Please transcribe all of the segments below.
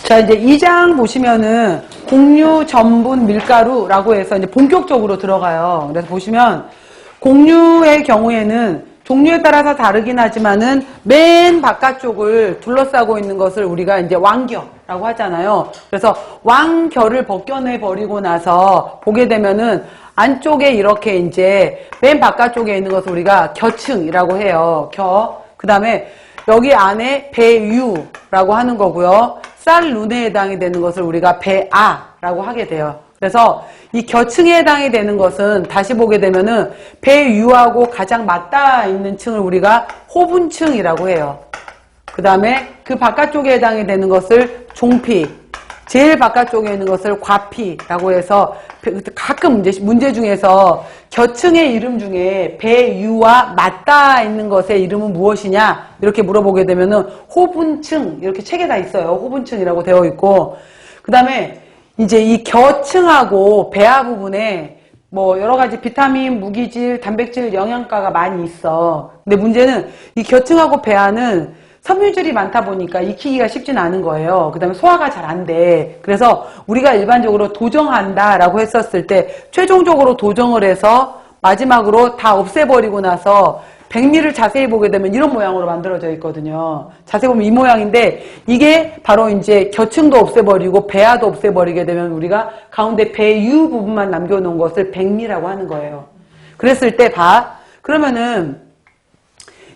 자, 이제 2장 보시면은 곡류, 전분, 밀가루라고 해서 이제 본격적으로 들어가요. 그래서 보시면 곡류의 경우에는 종류에 따라서 다르긴 하지만은 맨 바깥쪽을 둘러싸고 있는 것을 우리가 이제 왕겨라고 하잖아요. 그래서 왕겨를 벗겨내 버리고 나서 보게 되면은 안쪽에 이렇게 이제 맨 바깥쪽에 있는 것을 우리가 겨층이라고 해요. 그 다음에 여기 안에 배유라고 하는 거고요. 쌀룬에 해당이 되는 것을 우리가 배아라고 하게 돼요. 그래서 이 겨층에 해당이 되는 것은 다시 보게 되면은 배유하고 가장 맞닿아 있는 층을 우리가 호분층이라고 해요. 그 다음에 그 바깥쪽에 해당이 되는 것을 종피, 제일 바깥쪽에 있는 것을 과피라고 해서 가끔 문제 중에서 겨층의 이름 중에 배유와 맞닿아 있는 것의 이름은 무엇이냐 이렇게 물어보게 되면은 호분층 이렇게 책에 다 있어요. 호분층이라고 되어 있고 그 다음에 이제 이 겨층하고 배아 부분에 뭐 여러 가지 비타민, 무기질, 단백질, 영양가가 많이 있어. 근데 문제는 이 겨층하고 배아는 섬유질이 많다 보니까 익히기가 쉽진 않은 거예요. 그 다음에 소화가 잘 안 돼. 그래서 우리가 일반적으로 도정한다라고 했었을 때 최종적으로 도정을 해서 마지막으로 다 없애버리고 나서 백미를 자세히 보게 되면 이런 모양으로 만들어져 있거든요. 자세히 보면 이 모양인데 이게 바로 이제 겨층도 없애버리고 배아도 없애버리게 되면 우리가 가운데 배유 부분만 남겨놓은 것을 백미라고 하는 거예요. 그랬을 때 그러면은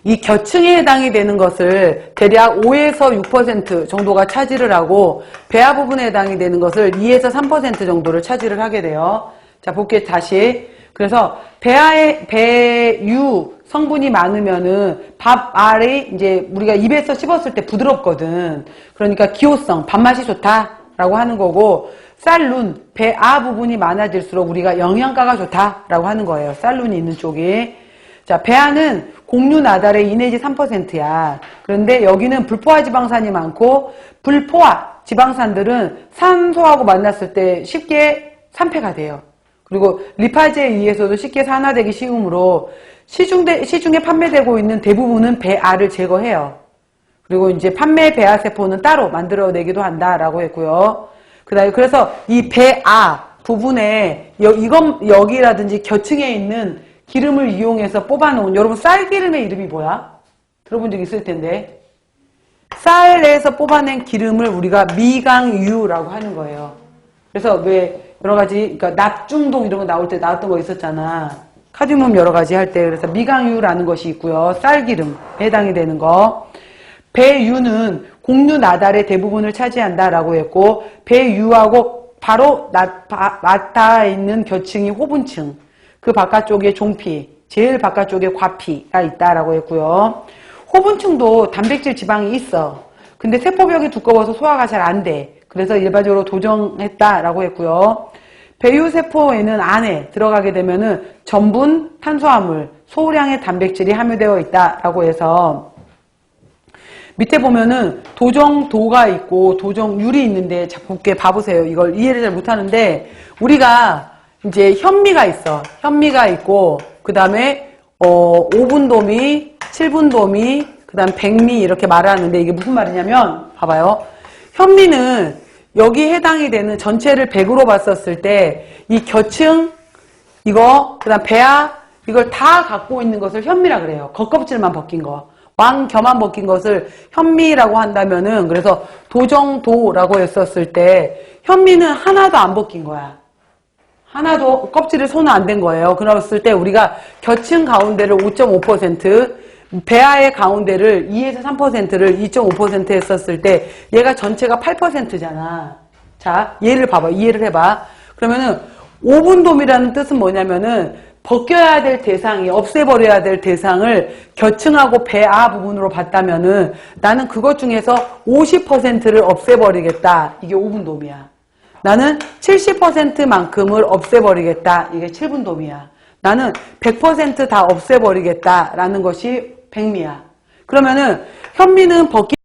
이 겨층에 해당이 되는 것을 대략 5에서 6% 정도가 차지를 하고 배아 부분에 해당이 되는 것을 2에서 3% 정도를 차지를 하게 돼요. 자, 볼게요. 다시. 그래서 배아의 배유 성분이 많으면은 밥알이 이제 우리가 입에서 씹었을 때 부드럽거든. 그러니까 기호성, 밥맛이 좋다라고 하는 거고 쌀룬, 배아 부분이 많아질수록 우리가 영양가가 좋다라고 하는 거예요. 쌀룬이 있는 쪽이. 자, 배아는 곡류 나달의 2 내지 3%야. 그런데 여기는 불포화 지방산이 많고 불포화 지방산들은 산소하고 만났을 때 쉽게 산패가 돼요. 그리고 리파즈에 의해서도 쉽게 산화되기 쉬우므로 시중에 판매되고 있는 대부분은 배아를 제거해요. 그리고 이제 판매 배아 세포는 따로 만들어내기도 한다라고 했고요. 그다음에 그래서 이 배아 부분에 여기라든지 겨층에 있는 기름을 이용해서 뽑아놓은 여러분 쌀기름의 이름이 뭐야? 들어본 적 있을 텐데 쌀에서 뽑아낸 기름을 우리가 미강유라고 하는 거예요. 그래서 왜 여러 가지 그러니까 납중독 이런 거 나올 때 나왔던 거 있었잖아. 카드뮴 여러 가지 할 때 그래서 미강유라는 것이 있고요. 쌀기름에 해당이 되는 거. 배유는 곡류 나달의 대부분을 차지한다라고 했고 배유하고 바로 맞닿아 있는 겨층이 호분층. 그 바깥쪽에 종피, 제일 바깥쪽에 과피가 있다라고 했고요. 호분층도 단백질 지방이 있어. 근데 세포벽이 두꺼워서 소화가 잘 안 돼. 그래서 일반적으로 도정했다라고 했고요. 배유세포에는 안에 들어가게 되면은 전분, 탄수화물, 소량의 단백질이 함유되어 있다라고 해서 밑에 보면은 도정도가 있고 도정율이 있는데 자꾸 봐보세요. 이걸 이해를 잘 못하는데 우리가 이제 현미가 있어. 현미가 있고 그 다음에 5분도미, 7분도미, 그 다음 백미 이렇게 말하는데 이게 무슨 말이냐면 봐봐요. 현미는 여기 해당이 되는 전체를 100으로 봤었을 때 이 겨층 이거 그 다음 배아 이걸 다 갖고 있는 것을 현미라 그래요. 겉껍질만 벗긴 거. 왕겨만 벗긴 것을 현미라고 한다면은 그래서 도정도라고 했었을 때 현미는 하나도 안 벗긴 거야. 하나도 껍질을 손은 안 댄 거예요. 그랬을 때 우리가 겨층 가운데를 5.5%, 배아의 가운데를 2에서 3%를 2.5% 했었을 때 얘가 전체가 8%잖아. 자, 얘를 봐봐. 이해를 해봐. 그러면은 5분돔이라는 뜻은 뭐냐면은 벗겨야 될 대상이 없애버려야 될 대상을 겨층하고 배아 부분으로 봤다면은 나는 그것 중에서 50%를 없애버리겠다. 이게 5분돔이야. 나는 70%만큼을 없애버리겠다. 이게 7분돔이야. 나는 100% 다 없애버리겠다라는 것이 백미야. 그러면은 현미는 벗기